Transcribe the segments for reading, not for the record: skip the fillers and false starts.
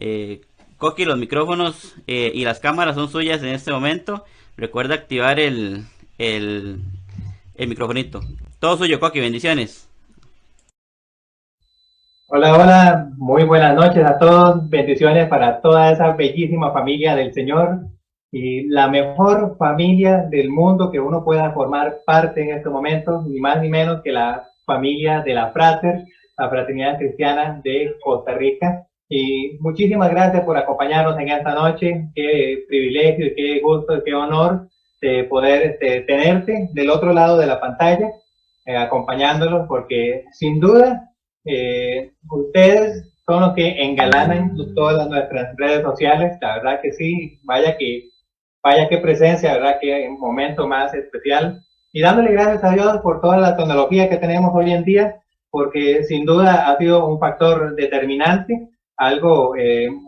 Eh, Coqui, los micrófonos y las cámaras son suyas en este momento. Recuerda activar el, el microfonito. Todo suyo, Coqui, bendiciones. Hola, hola, muy buenas noches a todos, bendiciones para toda esa bellísima familia del Señor y la mejor familia del mundo que uno pueda formar parte en estos momentos, ni más ni menos que la familia de la Frater, la Fraternidad Cristiana de Costa Rica. Y muchísimas gracias por acompañarnos en esta noche, qué privilegio y qué gusto y qué honor de poder tenerte del otro lado de la pantalla, acompañándolos, porque sin duda ustedes son los que engalanan todas nuestras redes sociales, la verdad que sí, vaya que presencia, verdad que un momento más especial. Y dándole gracias a Dios por toda la tecnología que tenemos hoy en día, porque sin duda ha sido un factor determinante, algo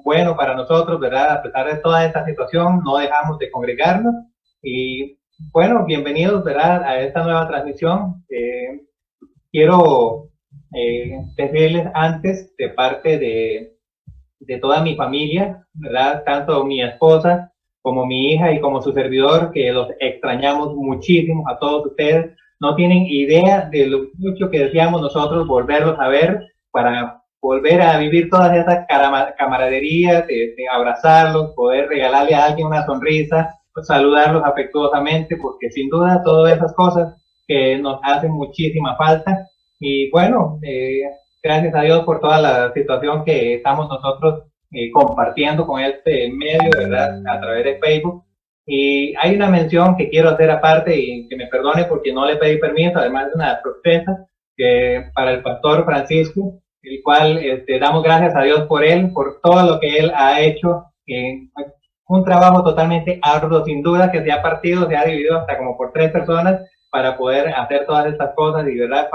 bueno para nosotros, ¿verdad? A pesar de toda esta situación, no dejamos de congregarnos. Y bueno, bienvenidos, ¿verdad? A esta nueva transmisión. Quiero decirles antes de parte de toda mi familia, ¿verdad? Tanto mi esposa como mi hija y como su servidor, que los extrañamos muchísimo a todos ustedes. No tienen idea de lo mucho que deseamos nosotros volverlos a ver para volver a vivir todas esas camaraderías, de abrazarlos, poder regalarle a alguien una sonrisa, pues saludarlos afectuosamente, porque sin duda todas esas cosas que nos hacen muchísima falta. Y bueno, gracias a Dios por toda la situación que estamos nosotros compartiendo con este medio, ¿verdad? A través de Facebook. Y hay una mención que quiero hacer aparte y que me perdone porque no le pedí permiso, además de una sorpresa, que para el pastor Francisco, el cual damos gracias a Dios por él, por todo lo que él ha hecho. Un trabajo totalmente arduo, sin duda, que se ha partido, se ha dividido hasta como por 3 personas para poder hacer todas estas cosas. Y verdad,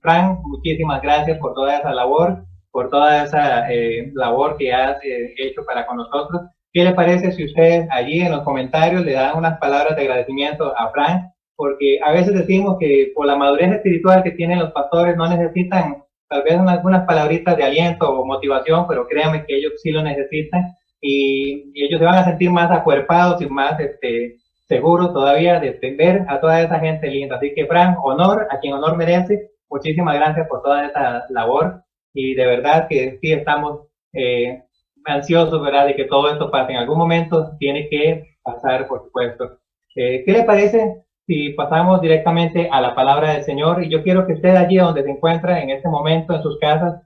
Frank, muchísimas gracias por toda esa labor, por toda esa labor que has hecho para con nosotros. ¿Qué le parece si ustedes allí en los comentarios le dan unas palabras de agradecimiento a Frank? Porque a veces decimos que por la madurez espiritual que tienen los pastores no necesitan tal vez algunas palabritas de aliento o motivación, pero créanme que ellos sí lo necesitan y ellos se van a sentir más acuerpados y más seguro todavía de ver a toda esa gente linda. Así que, Fran, honor a quien honor merece. Muchísimas gracias por toda esta labor y de verdad que sí estamos ansiosos, ¿verdad?, de que todo esto pase. En algún momento tiene que pasar, por supuesto. ¿Qué le parece si pasamos directamente a la palabra del Señor? Y yo quiero que usted allí donde se encuentra en este momento en sus casas,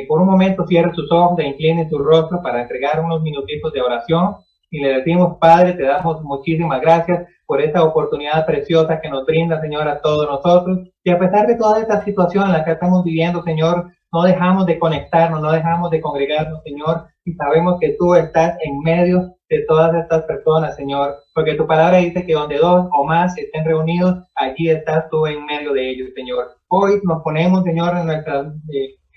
por un momento cierre sus ojos e incline su rostro para entregar unos minutitos de oración y le decimos: Padre, te damos muchísimas gracias por esta oportunidad preciosa que nos brinda, Señor, a todos nosotros. Y a pesar de toda esta situación en la que estamos viviendo, Señor, no dejamos de conectarnos, no dejamos de congregarnos, Señor, y sabemos que tú estás en medio de todas estas personas, Señor, porque tu palabra dice que donde dos o más estén reunidos, allí estás tú en medio de ellos, Señor. Hoy nos ponemos, Señor, en nuestra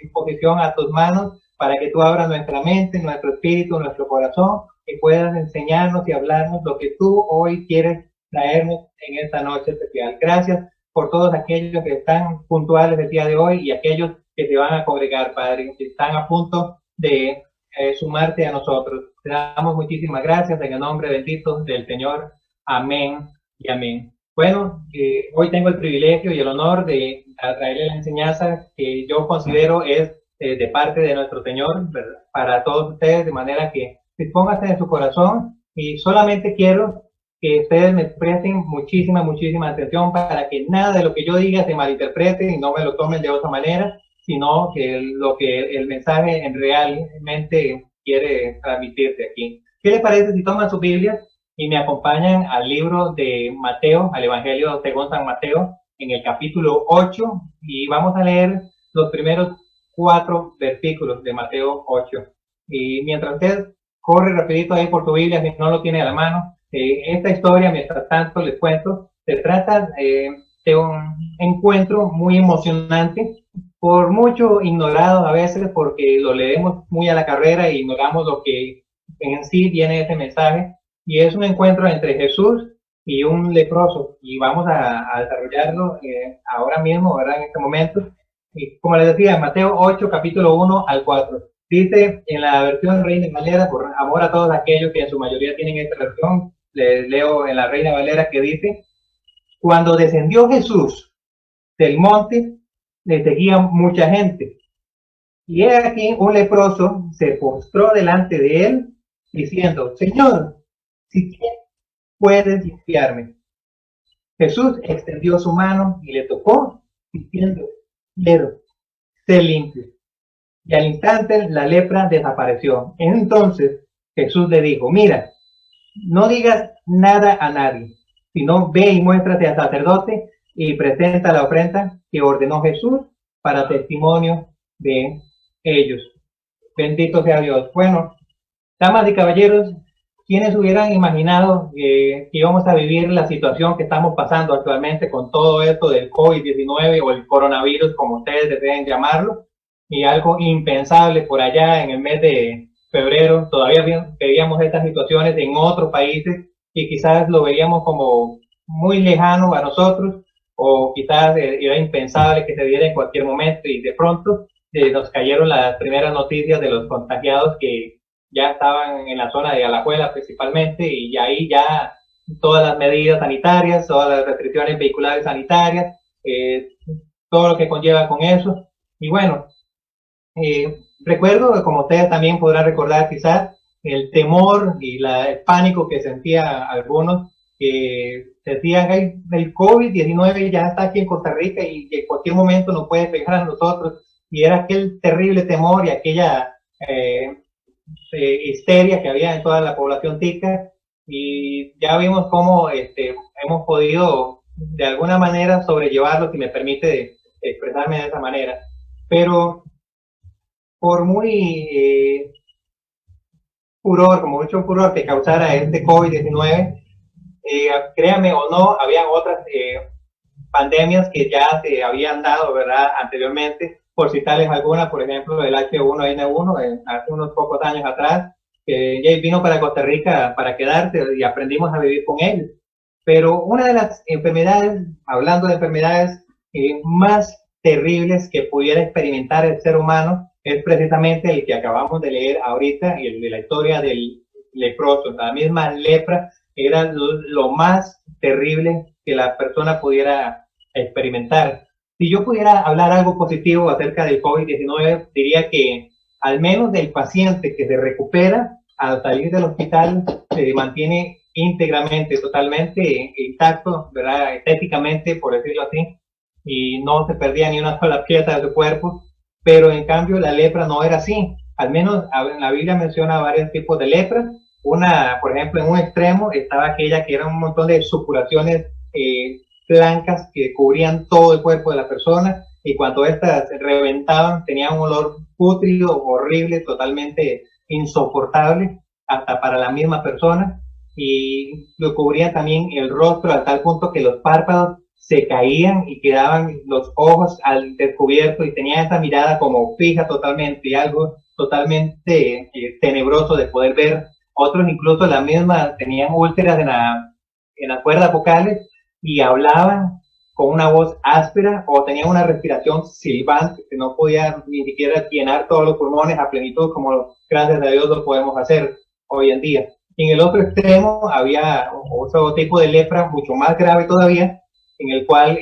disposición a tus manos para que tú abras nuestra mente, nuestro espíritu, nuestro corazón, que puedas enseñarnos y hablarnos lo que tú hoy quieres traernos en esta noche especial. Gracias por todos aquellos que están puntuales el día de hoy y aquellos que se van a congregar, Padre, que están a punto de sumarte a nosotros. Te damos muchísimas gracias en el nombre bendito del Señor. Amén y amén. Bueno, hoy tengo el privilegio y el honor de traerle la enseñanza que yo considero es de parte de nuestro Señor, ¿verdad?, para todos ustedes, de manera que dispónganse de su corazón y solamente quiero que ustedes me presten muchísima atención para que nada de lo que yo diga se malinterprete y no me lo tomen de otra manera, sino que lo que el mensaje en realmente quiere transmitirse aquí. ¿Qué les parece si toman sus Biblias y me acompañan al libro de Mateo, al Evangelio según San Mateo, en el capítulo 8, y vamos a leer los primeros 4 versículos de Mateo 8. Y mientras usted corre rapidito ahí por tu Biblia, si no lo tiene a la mano, esta historia, mientras tanto les cuento, se trata de un encuentro muy emocionante, por mucho ignorado a veces, porque lo leemos muy a la carrera e ignoramos lo que en sí viene ese mensaje, y es un encuentro entre Jesús y un leproso, y vamos a desarrollarlo ahora mismo, ¿verdad?, en este momento. Y como les decía, Mateo 8, capítulo 1 al 4. Dice en la versión Reina Valera, por amor a todos aquellos que en su mayoría tienen esta versión, les leo en la Reina Valera que dice: cuando descendió Jesús del monte, le seguía mucha gente. Y he aquí un leproso se postró delante de él, diciendo: Señor, si quieres, puedes limpiarme. Jesús extendió su mano y le tocó, diciendo: quiero, sé limpio. Y al instante la lepra desapareció. Entonces Jesús le dijo: mira, no digas nada a nadie, sino ve y muéstrate al sacerdote y presenta la ofrenda que ordenó Jesús para testimonio de ellos. Bendito sea Dios. Bueno, damas y caballeros, ¿quiénes hubieran imaginado que íbamos a vivir la situación que estamos pasando actualmente con todo esto del COVID-19 o el coronavirus, como ustedes deseen llamarlo? Y algo impensable por allá en el mes de febrero. Todavía veíamos estas situaciones en otros países y quizás lo veíamos como muy lejano a nosotros, o quizás era impensable que se diera en cualquier momento, y de pronto nos cayeron las primeras noticias de los contagiados que ya estaban en la zona de Alajuela principalmente, y ahí ya todas las medidas sanitarias, todas las restricciones vehiculares sanitarias, todo lo que conlleva con eso. Y bueno, recuerdo, como ustedes también podrán recordar quizás, el temor y el pánico que sentía algunos, que decían que el COVID-19 ya está aquí en Costa Rica y que en cualquier momento nos puede pegar a nosotros, y era aquel terrible temor y aquella histeria que había en toda la población tica, y ya vimos cómo hemos podido de alguna manera sobrellevarlo, si me permite expresarme de esa manera. Pero por muy furor, como mucho furor que causara este COVID-19, créame o no, habían otras pandemias que ya se habían dado, ¿verdad?, anteriormente. Por citarles algunas, por ejemplo, el H1N1, hace unos pocos años atrás, que ya vino para Costa Rica para quedarse y aprendimos a vivir con ellos. Pero una de las enfermedades, hablando de enfermedades más terribles que pudiera experimentar el ser humano, es precisamente el que acabamos de leer ahorita, el de la historia del leproso. La misma lepra era lo más terrible que la persona pudiera experimentar. Si yo pudiera hablar algo positivo acerca del COVID-19, diría que al menos del paciente que se recupera al salir del hospital se mantiene íntegramente, totalmente intacto, ¿verdad?, estéticamente, por decirlo así, y no se perdía ni una sola pieza de su cuerpo. Pero en cambio la lepra no era así. Al menos en la Biblia menciona varios tipos de lepra. Una, por ejemplo, en un extremo estaba aquella que era un montón de supuraciones blancas que cubrían todo el cuerpo de la persona, y cuando estas reventaban tenían un olor pútrido, horrible, totalmente insoportable hasta para la misma persona, y lo cubrían también el rostro a tal punto que los párpados se caían y quedaban los ojos al descubierto, y tenía esa mirada como fija totalmente, y algo totalmente tenebroso de poder ver. Otros incluso la misma tenían úlceras en las cuerdas vocales y hablaban con una voz áspera, o tenían una respiración silbante que no podía ni siquiera llenar todos los pulmones a plenitud, como gracias a Dios lo podemos hacer hoy en día. En el otro extremo había otro tipo de lepra mucho más grave todavía, en el cual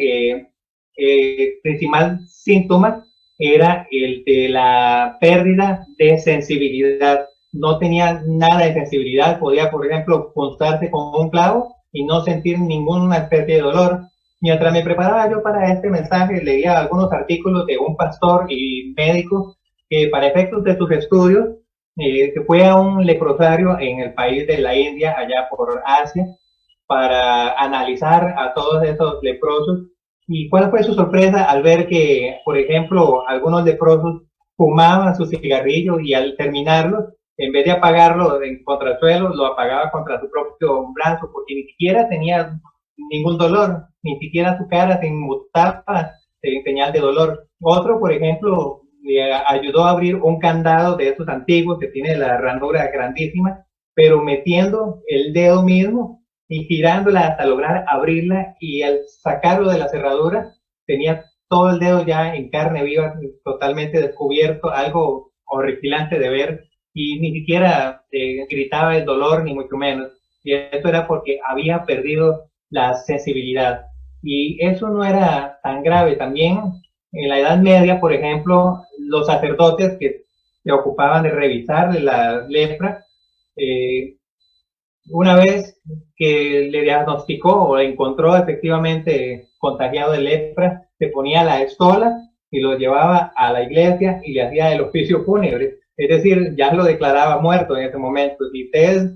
principal síntoma era el de la pérdida de sensibilidad. No tenía nada de sensibilidad, podía, por ejemplo, punzarse con un clavo y no sentir ninguna especie de dolor. Mientras me preparaba yo para este mensaje, leía algunos artículos de un pastor y médico que, para efectos de sus estudios, que fue a un leprosario en el país de la India, allá por Asia, para analizar a todos esos leprosos. ¿Y cuál fue su sorpresa al ver que, por ejemplo, algunos leprosos fumaban su cigarrillo, y al terminarlo, en vez de apagarlo contra el suelo, lo apagaba contra su propio brazo, porque ni siquiera tenía ningún dolor, ni siquiera su cara se inmutaba en señal de dolor? Otro, por ejemplo, le ayudó a abrir un candado de esos antiguos que tiene la ranura grandísima, pero metiendo el dedo mismo y girándola hasta lograr abrirla, y al sacarlo de la cerradura tenía todo el dedo ya en carne viva, totalmente descubierto, algo horripilante de ver y ni siquiera gritaba el dolor, ni mucho menos. Y eso era porque había perdido la sensibilidad. Y eso no era tan grave. También en la Edad Media, por ejemplo, los sacerdotes que se ocupaban de revisar la lepra, eh, una vez que le diagnosticó o encontró efectivamente contagiado de lepra, se ponía la estola y lo llevaba a la iglesia y le hacía el oficio fúnebre. Es decir, ya lo declaraba muerto en ese momento. Si ustedes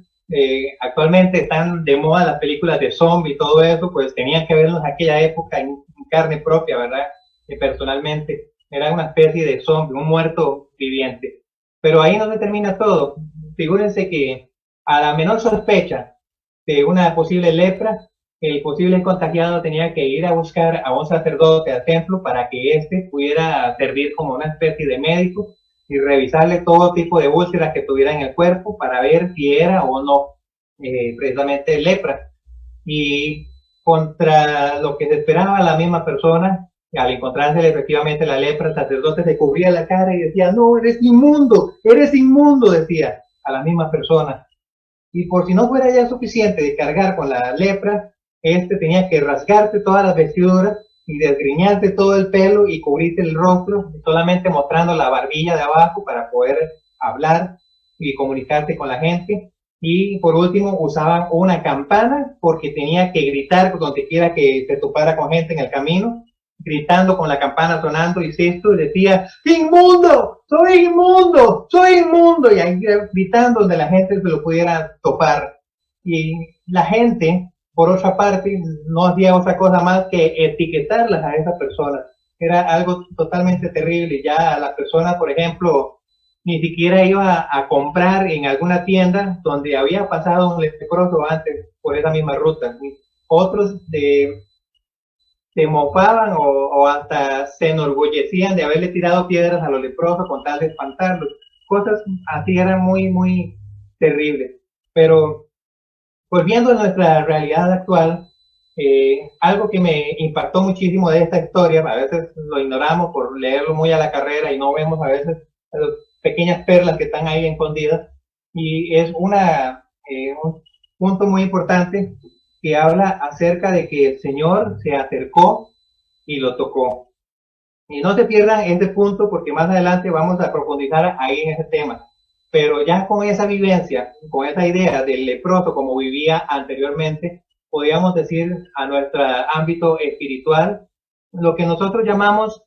actualmente están de moda las películas de zombie y todo eso, pues tenían que verlos en aquella época en carne propia, ¿verdad? Que personalmente era una especie de zombie, un muerto viviente. Pero ahí no se termina todo. Figúrense que a la menor sospecha de una posible lepra, el posible contagiado tenía que ir a buscar a un sacerdote al templo para que éste pudiera servir como una especie de médico y revisarle todo tipo de úlceras que tuviera en el cuerpo para ver si era o no precisamente lepra. Y contra lo que se esperaba la misma persona, al encontrarse efectivamente la lepra, el sacerdote se cubría la cara y decía, no, eres inmundo, decía a la misma persona. Y por si no fuera ya suficiente de cargar con la lepra, tenía que rasgarte todas las vestiduras y desgriñarte todo el pelo y cubrirte el rostro, solamente mostrando la barbilla de abajo para poder hablar y comunicarte con la gente. Y por último usaban una campana porque tenía que gritar donde quiera que se topara con gente en el camino, gritando con la campana sonando, y esto decía, ¡inmundo! ¡Soy inmundo! ¡Soy inmundo! Y ahí gritando donde la gente se lo pudiera topar. Y la gente, por otra parte, no hacía otra cosa más que etiquetarlas a esas personas. Era algo totalmente terrible. Ya la persona, por ejemplo, ni siquiera iba a comprar en alguna tienda donde había pasado un leproso antes por esa misma ruta. Otros se mofaban o hasta se enorgullecían de haberle tirado piedras a los leprosos con tal de espantarlos. Cosas así eran muy, muy terribles. Pero volviendo a nuestra realidad actual, algo que me impactó muchísimo de esta historia, a veces lo ignoramos por leerlo muy a la carrera y no vemos a veces las pequeñas perlas que están ahí escondidas, y es un punto muy importante que habla acerca de que el Señor se acercó y lo tocó. Y no se pierdan este punto porque más adelante vamos a profundizar ahí en ese tema. Pero ya con esa vivencia, con esa idea del leproso como vivía anteriormente, podríamos decir a nuestro ámbito espiritual, lo que nosotros llamamos,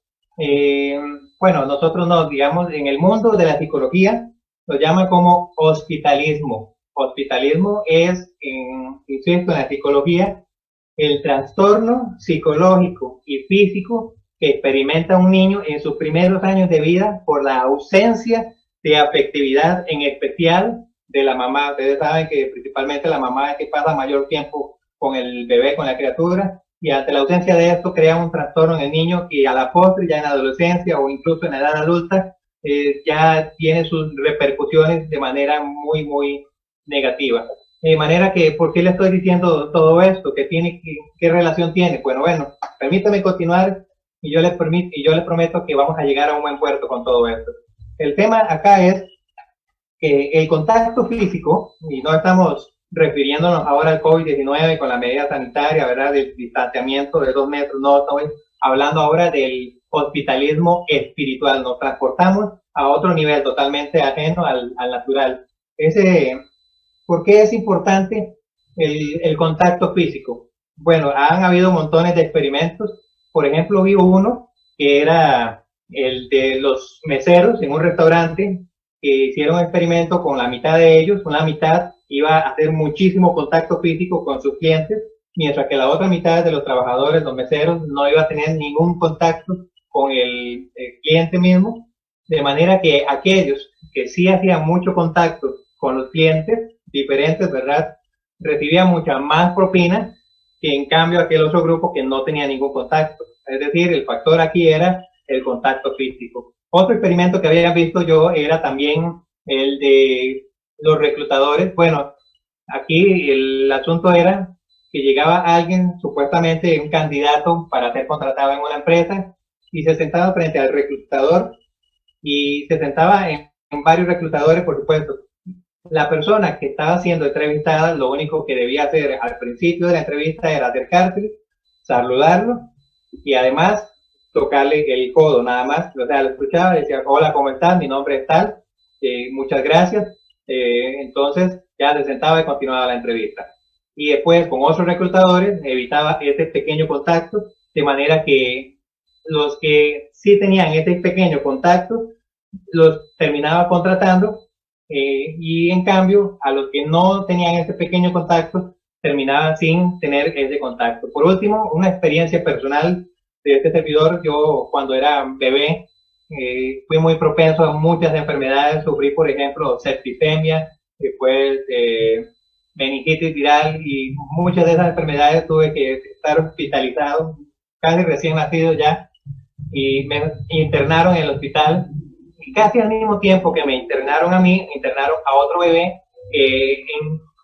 nosotros no, digamos, en el mundo de la psicología, lo llaman como hospitalismo. Hospitalismo es, insisto, en la psicología, el trastorno psicológico y físico que experimenta un niño en sus primeros años de vida por la ausencia de afectividad, en especial de la mamá. Ustedes saben que principalmente la mamá es que pasa mayor tiempo con el bebé, con la criatura, y ante la ausencia de esto crea un trastorno en el niño que a la postre, ya en la adolescencia o incluso en la edad adulta, ya tiene sus repercusiones de manera muy, muy negativa. De manera que, ¿por qué le estoy diciendo todo esto? ¿Qué relación tiene? Bueno, permítame continuar y yo les prometo que vamos a llegar a un buen puerto con todo esto. El tema acá es que el contacto físico, y no estamos refiriéndonos ahora al COVID-19 con la medida sanitaria, ¿verdad?, del distanciamiento de 2 metros, no, estamos hablando ahora del hospitalismo espiritual. Nos transportamos a otro nivel totalmente ajeno al natural. ¿Por qué es importante el contacto físico? Bueno, han habido montones de experimentos. Por ejemplo, vi uno que era el de los meseros en un restaurante, que hicieron un experimento con la mitad de ellos. Una mitad iba a hacer muchísimo contacto físico con sus clientes, mientras que la otra mitad de los trabajadores, los meseros, no iba a tener ningún contacto con el cliente mismo, de manera que aquellos que sí hacían mucho contacto con los clientes diferentes, ¿verdad?, recibían mucha más propina que en cambio aquel otro grupo que no tenía ningún contacto. Es decir, el factor aquí era el contacto físico. Otro experimento que había visto yo era también el de los reclutadores. Bueno, aquí el asunto era que llegaba alguien, supuestamente un candidato para ser contratado en una empresa, y se sentaba frente al reclutador y se sentaba en en varios reclutadores, por supuesto. La persona que estaba siendo entrevistada, lo único que debía hacer al principio de la entrevista era acercarse, saludarlo y además tocarle el codo, nada más. O sea, lo escuchaba, decía, hola, ¿cómo estás? Mi nombre es tal, muchas gracias. Entonces ya se sentaba y continuaba la entrevista. Y después con otros reclutadores evitaba ese pequeño contacto, de manera que los que sí tenían ese pequeño contacto los terminaba contratando, y en cambio a los que no tenían ese pequeño contacto terminaban sin tener ese contacto. Por último, una experiencia personal de este servidor: yo cuando era bebé fui muy propenso a muchas enfermedades. Sufrí, por ejemplo, septicemia, después meningitis viral, y muchas de esas enfermedades tuve que estar hospitalizado, casi recién nacido ya, y me internaron en el hospital. Y casi al mismo tiempo que me internaron a mí, internaron a otro bebé que,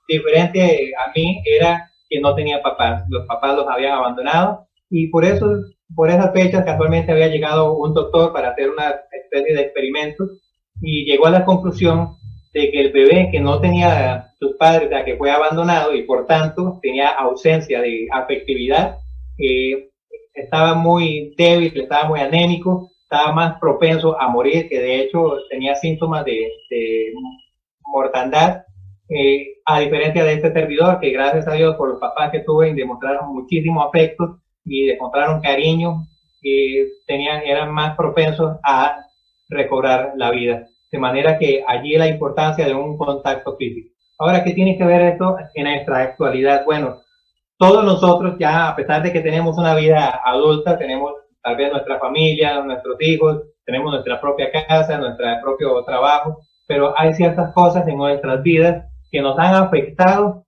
diferente a mí, era que no tenía papás. Los papás los habían abandonado, y por eso, por esas fechas, casualmente había llegado un doctor para hacer una especie de experimento, y llegó a la conclusión de que el bebé que no tenía sus padres, o sea, que fue abandonado y por tanto tenía ausencia de afectividad, estaba muy débil, estaba muy anémico, estaba más propenso a morir, que de hecho tenía síntomas de mortandad, a diferencia de este servidor, que gracias a Dios por los papás que tuve demostraron muchísimo afecto y demostraron cariño, eran más propensos a recobrar la vida. De manera que allí la importancia de un contacto físico. Ahora, ¿qué tiene que ver esto en nuestra actualidad? Bueno, todos nosotros ya, a pesar de que tenemos una vida adulta, tenemos tal vez nuestra familia, nuestros hijos, tenemos nuestra propia casa, nuestro propio trabajo, pero hay ciertas cosas en nuestras vidas que nos han afectado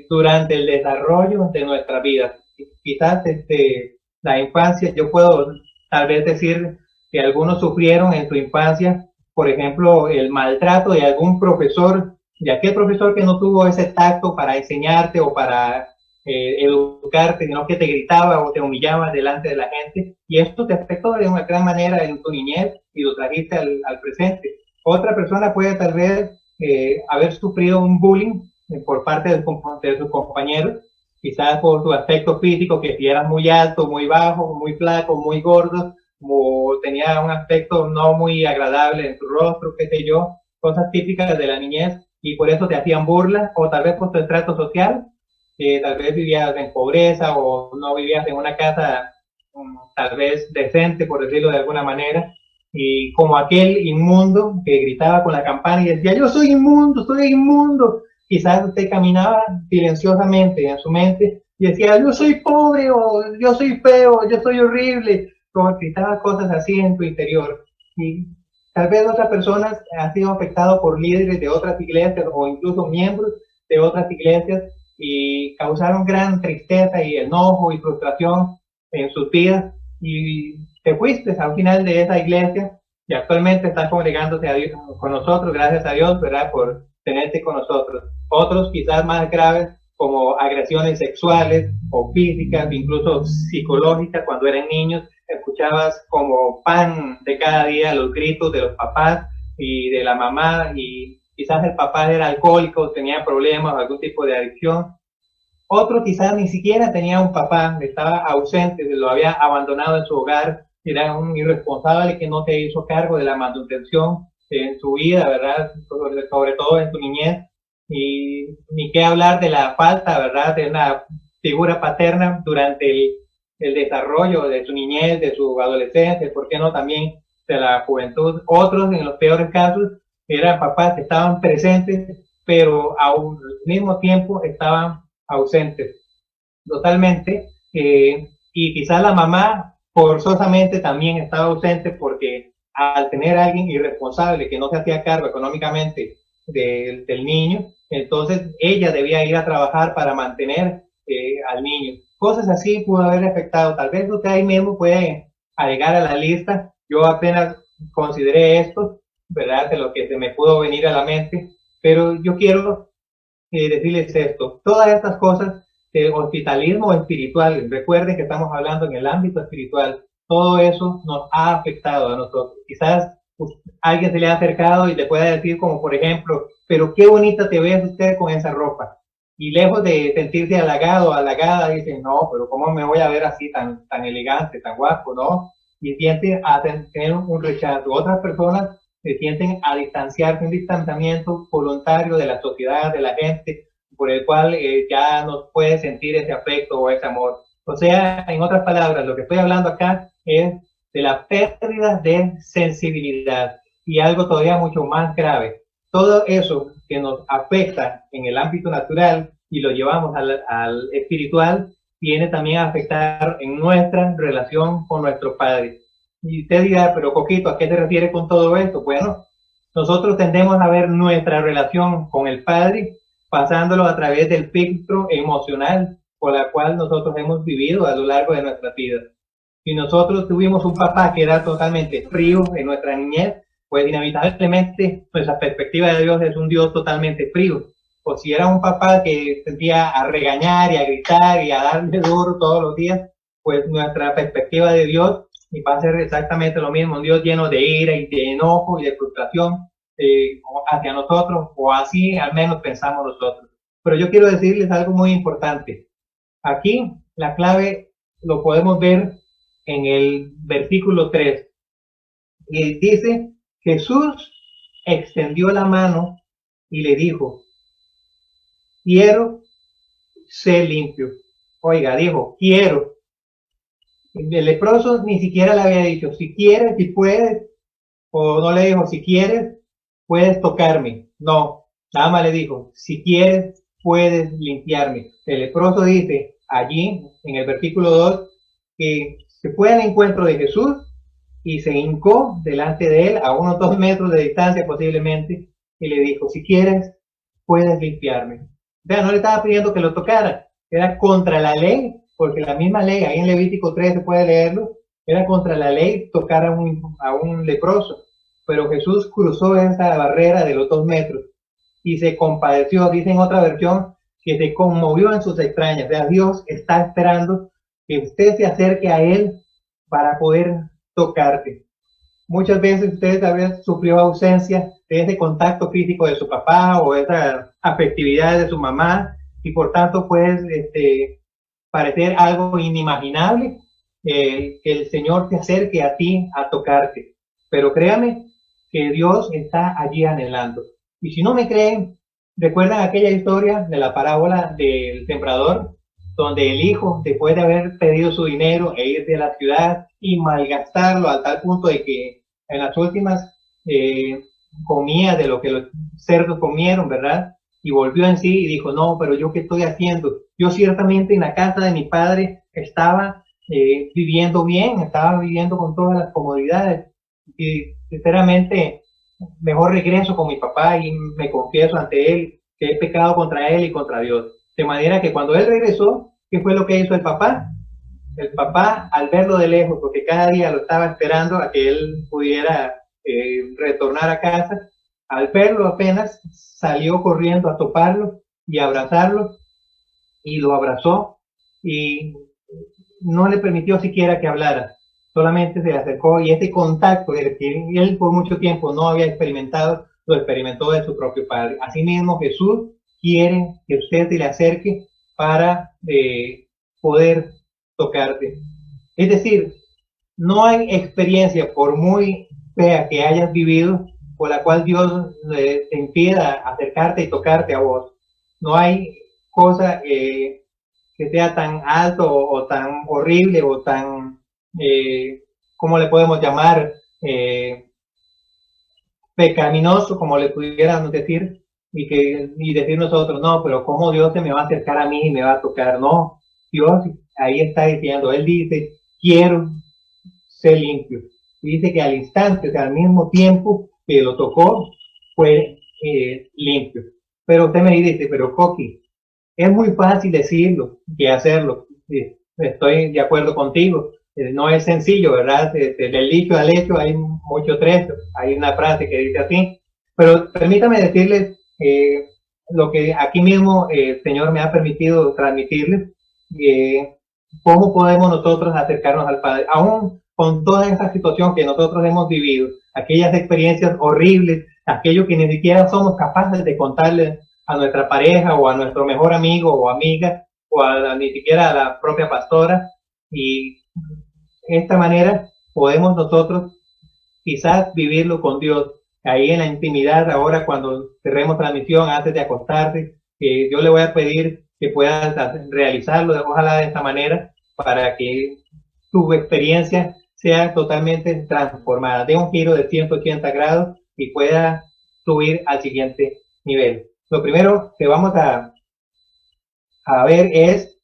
durante el desarrollo de nuestra vida. Quizás la infancia, yo puedo tal vez decir que algunos sufrieron en su infancia, por ejemplo, el maltrato de algún profesor, de aquel profesor que no tuvo ese tacto para enseñarte o para educarte, sino que te gritaba o te humillaba delante de la gente, y esto te afectó de una gran manera en tu niñez y lo trajiste al presente. Otra persona puede tal vez haber sufrido un bullying por parte de sus compañeros, quizás por su aspecto físico, que si eras muy alto, muy bajo, muy flaco, muy gordo, o tenía un aspecto no muy agradable en tu rostro, qué sé yo, cosas típicas de la niñez, y por eso te hacían burla, o tal vez por tu estrato social, tal vez vivías en pobreza o no vivías en una casa tal vez decente, por decirlo de alguna manera, y como aquel inmundo que gritaba con la campana y decía, yo soy inmundo, soy inmundo. Quizás usted caminaba silenciosamente en su mente y decía, yo soy pobre, o yo soy feo, yo soy horrible, como gritaba cosas así en tu interior. Y tal vez otras personas han sido afectados por líderes de otras iglesias o incluso miembros de otras iglesias, y causaron gran tristeza y enojo y frustración en sus vidas, y te fuiste al final de esa iglesia y actualmente estás congregándote a Dios, con nosotros, gracias a Dios, ¿verdad?, por tenerte con nosotros. Otros quizás más graves, como agresiones sexuales o físicas, incluso psicológicas, cuando eran niños, escuchabas como pan de cada día los gritos de los papás y de la mamá, y quizás el papá era alcohólico, tenía problemas, algún tipo de adicción. Otro quizás ni siquiera tenía un papá, estaba ausente, lo había abandonado en su hogar, era un irresponsable que no se hizo cargo de la manutención en su vida, ¿verdad? Sobre todo en su niñez. Y ni qué hablar de la falta, ¿verdad?, de una figura paterna durante el desarrollo de su niñez, de su adolescencia, ¿por qué no también de la juventud? Otros, en los peores casos, eran papás que estaban presentes, pero al mismo tiempo estaban ausentes totalmente, y quizás la mamá forzosamente también estaba ausente, porque al tener a alguien irresponsable que no se hacía cargo económicamente del niño, entonces ella debía ir a trabajar para mantener al niño. Cosas así pudo haber afectado. Tal vez usted ahí mismo puede agregar a la lista. Yo apenas consideré esto, ¿verdad?, de lo que se me pudo venir a la mente, pero yo quiero decirles esto: todas estas cosas de hospitalismo espiritual, recuerden que estamos hablando en el ámbito espiritual, todo eso nos ha afectado a nosotros. Quizás alguien se le ha acercado y le puede decir como por ejemplo, pero qué bonita te ves usted con esa ropa. Y lejos de sentirse halagado o halagada, dicen, no, pero ¿cómo me voy a ver así tan elegante, tan guapo, no? Y sienten a tener un rechazo. Otras personas se sienten a distanciarse, un distanciamiento voluntario de la sociedad, de la gente, por el cual ya no puede sentir ese afecto o ese amor. O sea, en otras palabras, lo que estoy hablando acá es de la pérdida de sensibilidad y algo todavía mucho más grave. Todo eso que nos afecta en el ámbito natural y lo llevamos al espiritual, viene también a afectar en nuestra relación con nuestro Padre. Y usted dirá, pero Coquito, ¿a qué te refieres con todo esto? Bueno, nosotros tendemos a ver nuestra relación con el Padre pasándolo a través del filtro emocional por la cual nosotros hemos vivido a lo largo de nuestra vida. Si nosotros tuvimos un papá que era totalmente frío en nuestra niñez, pues inevitablemente nuestra perspectiva de Dios es un Dios totalmente frío. O si era un papá que tendía a regañar y a gritar y a darle duro todos los días, pues nuestra perspectiva de Dios va a ser exactamente lo mismo, un Dios lleno de ira y de enojo y de frustración hacia nosotros, o así al menos pensamos nosotros. Pero yo quiero decirles algo muy importante. Aquí la clave lo podemos ver en el versículo 3. Y dice, Jesús extendió la mano y le dijo, quiero ser limpio. Oiga, dijo, quiero. El leproso ni siquiera le había dicho, si quieres, si puedes, o no le dijo, si quieres, puedes tocarme. No, nada más le dijo, si quieres, puedes limpiarme. El leproso dice allí, en el versículo 2, que se fue al encuentro de Jesús y se hincó delante de él a unos 2 metros de distancia posiblemente y le dijo, si quieres, puedes limpiarme. O sea, no le estaba pidiendo que lo tocara, era contra la ley, porque la misma ley, ahí en Levítico 3 se puede leerlo, era contra la ley tocar a un leproso. Pero Jesús cruzó esa barrera de los 2 metros y se compadeció, dice en otra versión, que se conmovió en sus extrañas. O sea, Dios está esperando que usted se acerque a Él para poder tocarte. Muchas veces usted tal vez sufrió ausencia de ese contacto físico de su papá o esa afectividad de su mamá y por tanto puede parecer algo inimaginable que el Señor te acerque a ti a tocarte. Pero créame que Dios está allí anhelando. Y si no me creen, recuerdan aquella historia de la parábola del sembrador, donde el hijo, después de haber pedido su dinero e ir de la ciudad y malgastarlo a tal punto de que en las últimas comía de lo que los cerdos comieron, ¿verdad? Y volvió en sí y dijo, no, pero yo qué estoy haciendo. Yo ciertamente en la casa de mi padre estaba viviendo bien, estaba viviendo con todas las comodidades. Y sinceramente, mejor regreso con mi papá y me confieso ante él que he pecado contra él y contra Dios. De manera que cuando él regresó, ¿qué fue lo que hizo el papá? El papá, al verlo de lejos, porque cada día lo estaba esperando a que él pudiera retornar a casa, al verlo apenas salió corriendo a toparlo y abrazarlo, y lo abrazó y no le permitió siquiera que hablara, solamente se le acercó y ese contacto que él por mucho tiempo no había experimentado, lo experimentó de su propio Padre. Asimismo, Jesús quiere que usted se le acerque para poder tocarte. Es decir, no hay experiencia, por muy fea que hayas vivido, por la cual Dios te impida acercarte y tocarte a vos. No hay cosa que sea tan alto o tan horrible o tan, ¿cómo le podemos llamar? Pecaminoso, como le pudiéramos decir, y decir nosotros, no, pero ¿cómo Dios se me va a acercar a mí y me va a tocar? No, Dios ahí está diciendo, Él dice, quiero ser limpio. Y dice que al instante, o sea, al mismo tiempo que lo tocó, fue limpio. Pero usted me dice, pero Coqui, es muy fácil decirlo que hacerlo. Estoy de acuerdo contigo. No es sencillo, ¿verdad? Del dicho al hecho hay mucho trecho. Hay una frase que dice así. Pero permítame decirles lo que aquí mismo el Señor me ha permitido transmitirles. ¿Cómo podemos nosotros acercarnos al Padre? Aún con toda esa situación que nosotros hemos vivido, aquellas experiencias horribles, aquello que ni siquiera somos capaces de contarle a nuestra pareja o a nuestro mejor amigo o amiga o ni siquiera a la propia pastora. Y de esta manera podemos nosotros quizás vivirlo con Dios, ahí en la intimidad. Ahora cuando cerremos transmisión, antes de acostarte, yo le voy a pedir que puedas realizarlo, ojalá de esta manera, para que tu experiencia sea totalmente transformada, de un giro de 180 grados y pueda subir al siguiente nivel. Lo primero que vamos a ver es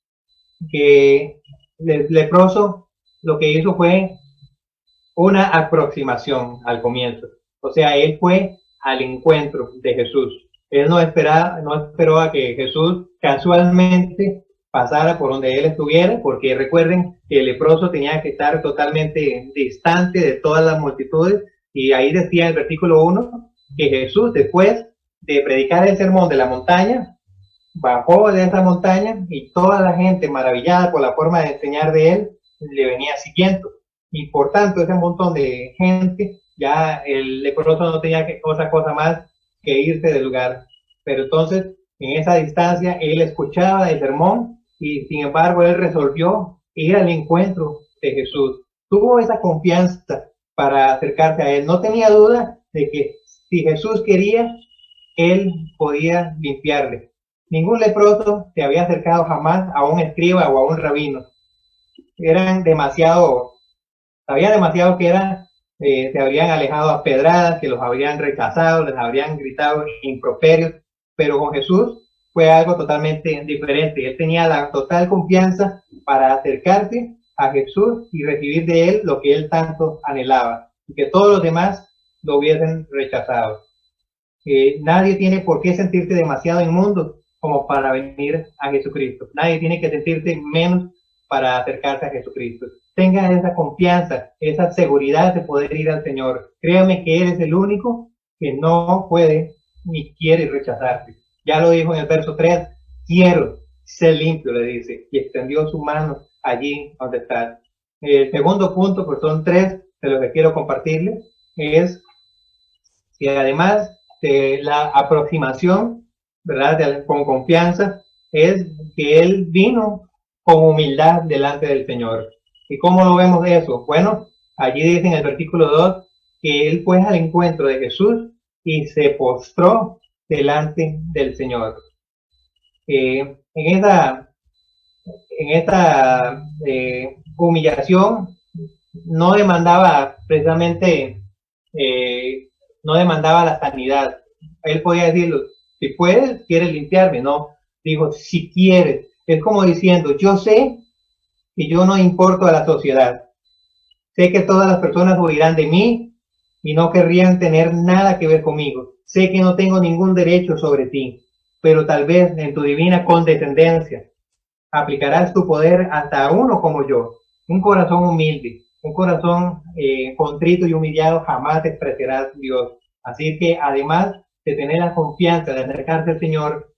que el leproso lo que hizo fue una aproximación al comienzo. O sea, él fue al encuentro de Jesús. Él no esperó a que Jesús casualmente pasara por donde él estuviera, porque recuerden que el leproso tenía que estar totalmente distante de todas las multitudes, y ahí decía el versículo 1 que Jesús, después de predicar el sermón de la montaña, bajó de esa montaña y toda la gente, maravillada por la forma de enseñar de él, le venía siguiendo. Y por tanto, ese montón de gente, ya el leproso no tenía otra cosa más que irse del lugar. Pero entonces, en esa distancia, él escuchaba el sermón y sin embargo, él resolvió ir al encuentro de Jesús. Tuvo esa confianza para acercarse a él. No tenía duda de que si Jesús quería, él podía limpiarle. Ningún leproso se había acercado jamás a un escriba o a un rabino. Sabía demasiado que se habrían alejado a pedradas, que los habrían rechazado, les habrían gritado improperios, pero con Jesús fue algo totalmente diferente. Él tenía la total confianza para acercarse a Jesús y recibir de él lo que él tanto anhelaba, y que todos los demás lo hubiesen rechazado. Nadie tiene por qué sentirse demasiado inmundo como para venir a Jesucristo. Nadie tiene que sentirse menos para acercarse a Jesucristo. Tenga esa confianza, esa seguridad de poder ir al Señor. Créame que Él es el único que no puede ni quiere rechazarte. Ya lo dijo en el verso 3, quiero ser limpio, le dice, y extendió su mano allí donde está. El segundo punto, pues son 3 de lo que quiero compartirles, es que además de la aproximación, ¿verdad?, con confianza, es que Él vino con humildad delante del Señor. ¿Y cómo lo vemos de eso? Bueno, allí dice en el versículo 2 que él fue al encuentro de Jesús y se postró delante del Señor. En esta humillación no demandaba precisamente, no demandaba la sanidad. Él podía decirlo, si puedes, quieres limpiarme. No, dijo, si quieres. Es como diciendo, yo sé que yo no importo a la sociedad. Sé que todas las personas huirán de mí y no querrían tener nada que ver conmigo. Sé que no tengo ningún derecho sobre ti, pero tal vez en tu divina condescendencia aplicarás tu poder hasta uno como yo. Un corazón humilde, un corazón contrito y humillado jamás despreciará Dios. Así que además de tener la confianza de acercarse al Señor,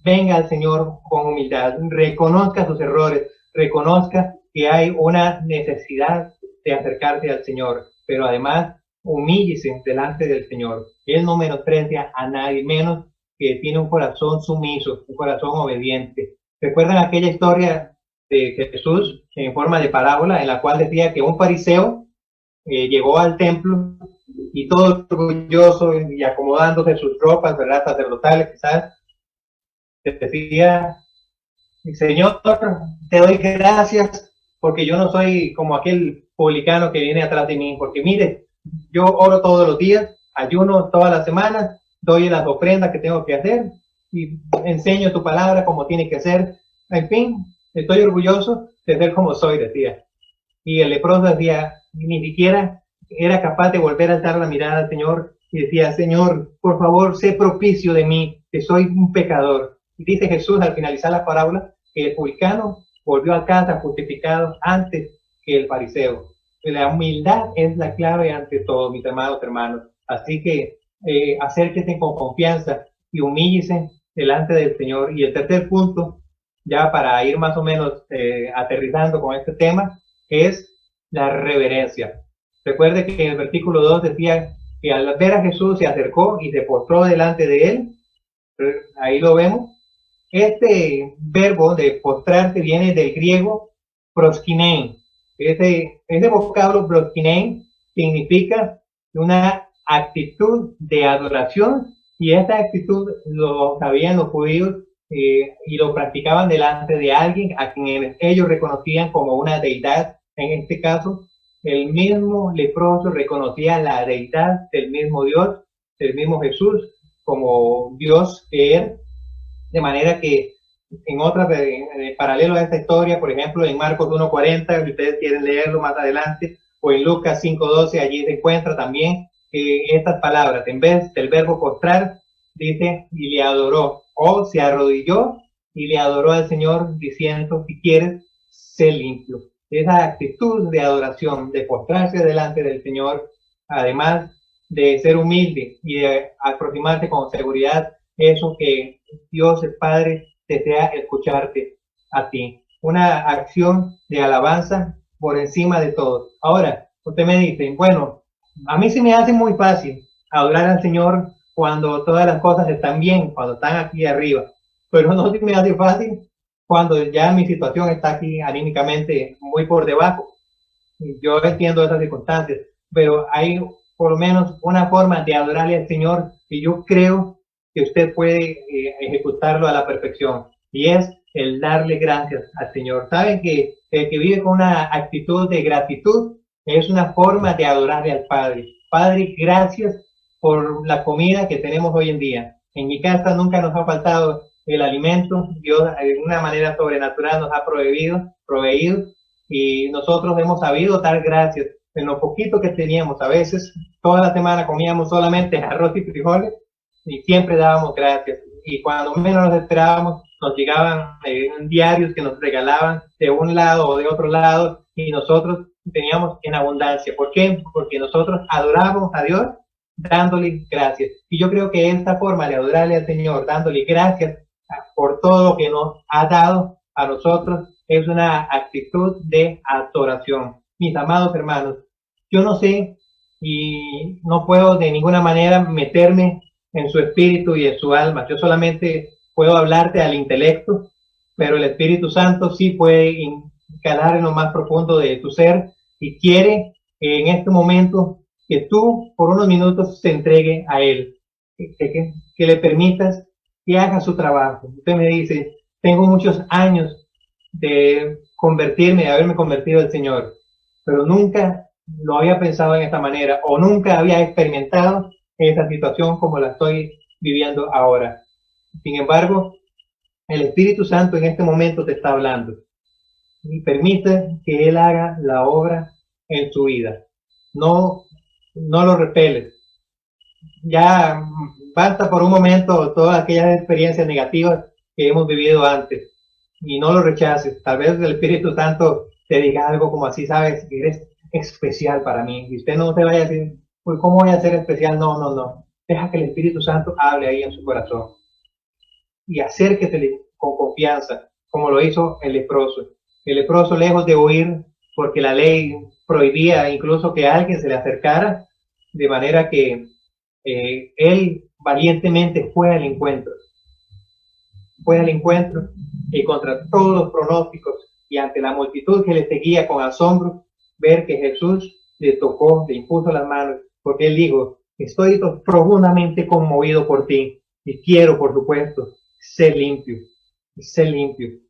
venga al Señor con humildad, reconozca sus errores, reconozca que hay una necesidad de acercarse al Señor, pero además humíllese delante del Señor. Él no menosprecia a nadie, menos que tiene un corazón sumiso, un corazón obediente. ¿Recuerdan aquella historia de Jesús en forma de parábola en la cual decía que un fariseo llegó al templo y todo orgulloso y acomodándose sus ropas, ¿verdad?, sacerdotales quizás, decía, Señor, te doy gracias porque yo no soy como aquel publicano que viene atrás de mí, porque mire, yo oro todos los días, ayuno todas las semanas, doy las ofrendas que tengo que hacer y enseño tu palabra como tiene que ser. En fin, estoy orgulloso de ser como soy, decía. Y el leproso decía, ni siquiera era capaz de volver a alzar la mirada al Señor y decía, Señor, por favor, sé propicio de mí, que soy un pecador. Y dice Jesús al finalizar la parábola que el publicano volvió a casa justificado antes que el fariseo. La humildad es la clave ante todo, mis amados hermanos. Así que acérquense con confianza y humíllense delante del Señor. Y el tercer punto, ya para ir más o menos aterrizando con este tema, es la reverencia. Recuerde que en el versículo 2 decía que al ver a Jesús se acercó y se postró delante de él. Ahí lo vemos. Este verbo de postrarse viene del griego proskinein. Ese vocablo proskinein significa una actitud de adoración, y esta actitud lo sabían los judíos y lo practicaban delante de alguien a quien ellos reconocían como una deidad. En este caso, el mismo leproso reconocía la deidad del mismo Dios, del mismo Jesús, como Dios que era. De manera que en paralelo a esta historia, por ejemplo, en Marcos 1:40, si ustedes quieren leerlo más adelante, o en Lucas 5:12, allí se encuentra también estas palabras, en vez del verbo postrar, dice, y le adoró, o se arrodilló y le adoró al Señor, diciendo, si quieres, sé limpio. Esa actitud de adoración, de postrarse delante del Señor, además de ser humilde y de aproximarse con seguridad, eso que Dios el Padre desea escucharte a ti. Una acción de alabanza por encima de todo. Ahora, usted me dice, bueno, a mí se me hace muy fácil adorar al Señor cuando todas las cosas están bien, cuando están aquí arriba, pero no se me hace fácil cuando ya mi situación está aquí anímicamente muy por debajo. Yo entiendo esas circunstancias, pero hay por lo menos una forma de adorarle al Señor que yo creo que usted puede ejecutarlo a la perfección, y es el darle gracias al Señor. Saben que el que vive con una actitud de gratitud es una forma de adorarle al Padre. Padre, gracias por la comida que tenemos hoy en día. En mi casa nunca nos ha faltado el alimento. Dios de una manera sobrenatural nos ha proveído, y nosotros hemos sabido dar gracias en lo poquito que teníamos. A veces toda la semana comíamos solamente arroz y frijoles y siempre dábamos gracias. Y cuando menos nos esperábamos, nos llegaban diarios que nos regalaban de un lado o de otro lado, y nosotros teníamos en abundancia. ¿Por qué? Porque nosotros adorábamos a Dios dándole gracias. Y yo creo que esta forma de adorarle al Señor, dándole gracias por todo lo que nos ha dado a nosotros, es una actitud de adoración. Mis amados hermanos, yo no sé y no puedo de ninguna manera meterme en su espíritu y en su alma. Yo solamente puedo hablarte al intelecto, pero el Espíritu Santo sí puede calar en lo más profundo de tu ser y quiere en este momento que tú por unos minutos se entregue a Él, que le permitas que haga su trabajo. Usted me dice, tengo muchos años de convertirme, de haberme convertido al Señor, pero nunca lo había pensado en esta manera, o nunca había experimentado esta situación como la estoy viviendo ahora. Sin embargo, el Espíritu Santo en este momento te está hablando y permite que Él haga la obra en tu vida. No lo repeles. Ya basta por un momento todas aquellas experiencias negativas que hemos vivido antes, y no lo rechaces. Tal vez el Espíritu Santo te diga algo como así, sabes, eres especial para mí, y usted no te vaya a decir, pues ¿cómo voy a ser especial? No. Deja que el Espíritu Santo hable ahí en su corazón y acérquete con confianza, como lo hizo el leproso. El leproso, lejos de huir porque la ley prohibía incluso que alguien se le acercara, de manera que él valientemente fue al encuentro y contra todos los pronósticos y ante la multitud que le seguía con asombro, ver que Jesús le tocó, le impuso las manos, porque él dijo, estoy profundamente conmovido por ti y quiero, por supuesto, ser limpio.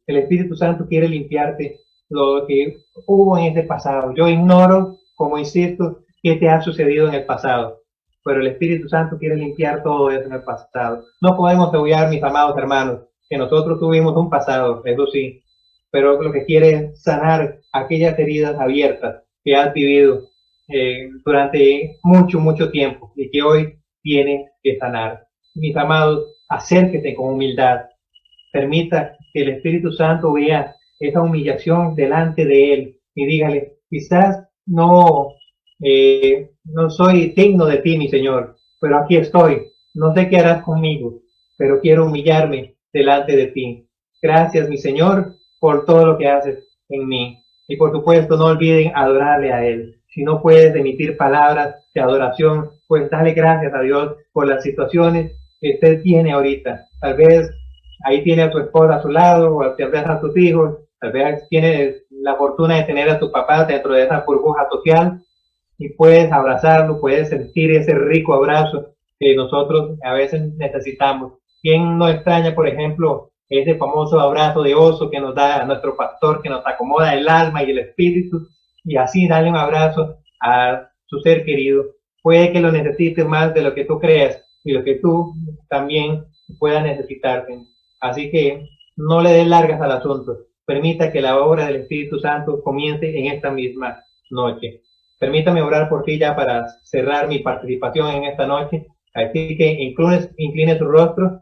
El Espíritu Santo quiere limpiarte lo que hubo en ese pasado. Yo ignoro, como insisto, qué te ha sucedido en el pasado, pero el Espíritu Santo quiere limpiar todo eso en el pasado. No podemos olvidar, mis amados hermanos, que nosotros tuvimos un pasado, eso sí, pero lo que quiere es sanar aquellas heridas abiertas que has vivido durante mucho tiempo y que hoy tiene que sanar. Mis amados, acérquete con humildad. Permita que el Espíritu Santo vea esa humillación delante de Él y dígale, quizás no soy digno de ti, mi Señor, pero aquí estoy. No sé qué harás conmigo, pero quiero humillarme delante de ti. Gracias, mi Señor, por todo lo que haces en mí. Y por supuesto, no olviden adorarle a Él. Si no puedes emitir palabras de adoración, pues dale gracias a Dios por las situaciones que usted tiene ahorita. Tal vez ahí tiene a tu esposa a su lado, o tal vez a tus hijos, tal vez tiene la fortuna de tener a tu papá dentro de esa burbuja social, y puedes abrazarlo, puedes sentir ese rico abrazo que nosotros a veces necesitamos. ¿Quién no extraña, por ejemplo, ese famoso abrazo de oso que nos da nuestro pastor, que nos acomoda el alma y el espíritu, y así darle un abrazo a su ser querido? Puede que lo necesites más de lo que tú creas y lo que tú también puedas necesitarte. Así que no le des largas al asunto. Permita que la obra del Espíritu Santo comience en esta misma noche. Permítame orar por ti ya para cerrar mi participación en esta noche. Así que incline tu rostro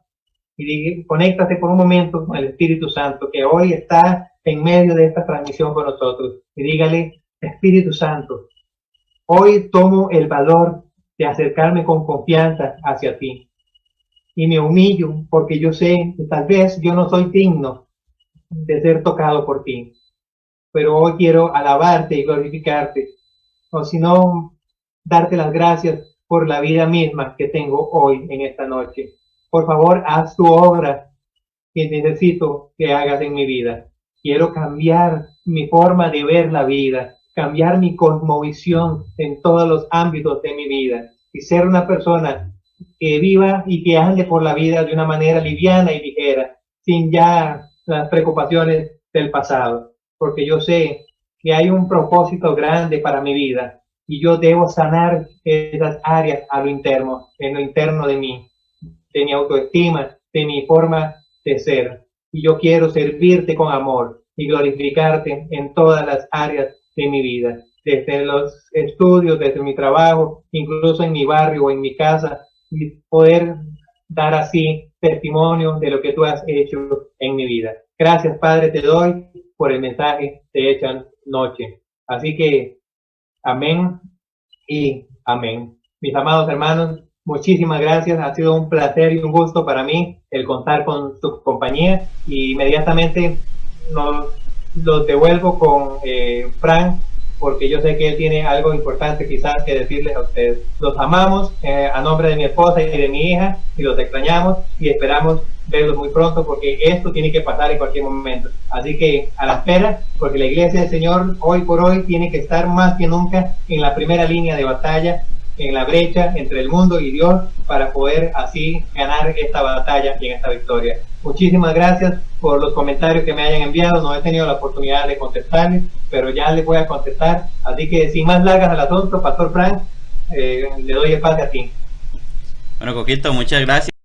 y conéctate por un momento con el Espíritu Santo, que hoy está en medio de esta transmisión con nosotros. Y dígale: Espíritu Santo, hoy tomo el valor de acercarme con confianza hacia ti. Y me humillo porque yo sé que tal vez yo no soy digno de ser tocado por ti. Pero hoy quiero alabarte y glorificarte, o si no, darte las gracias por la vida misma que tengo hoy en esta noche. Por favor, haz tu obra que necesito que hagas en mi vida. Quiero cambiar mi forma de ver la vida, cambiar mi cosmovisión en todos los ámbitos de mi vida y ser una persona que viva y que ande por la vida de una manera liviana y ligera, sin ya las preocupaciones del pasado, porque yo sé que hay un propósito grande para mi vida y yo debo sanar esas áreas a lo interno, en lo interno de mí, de mi autoestima, de mi forma de ser. Y yo quiero servirte con amor y glorificarte en todas las áreas de mi vida, desde los estudios, desde mi trabajo, incluso en mi barrio o en mi casa, y poder dar así testimonio de lo que tú has hecho en mi vida. Gracias, Padre, te doy por el mensaje de esta noche. Así que amén y amén. Mis amados hermanos, muchísimas gracias. Ha sido un placer y un gusto para mí el contar con su compañía, y inmediatamente los devuelvo con Frank, porque yo sé que él tiene algo importante quizás que decirles a ustedes. Los amamos a nombre de mi esposa y de mi hija, y los extrañamos y esperamos verlos muy pronto, porque esto tiene que pasar en cualquier momento. Así que a la espera, porque la iglesia del Señor hoy por hoy tiene que estar más que nunca en la primera línea de batalla, en la brecha entre el mundo y Dios, para poder así ganar esta batalla y en esta victoria. Muchísimas gracias por los comentarios que me hayan enviado. No he tenido la oportunidad de contestarles, pero ya les voy a contestar. Así que sin más largas al asunto, Pastor Frank, le doy el pase a ti. Bueno, Coquito, muchas gracias.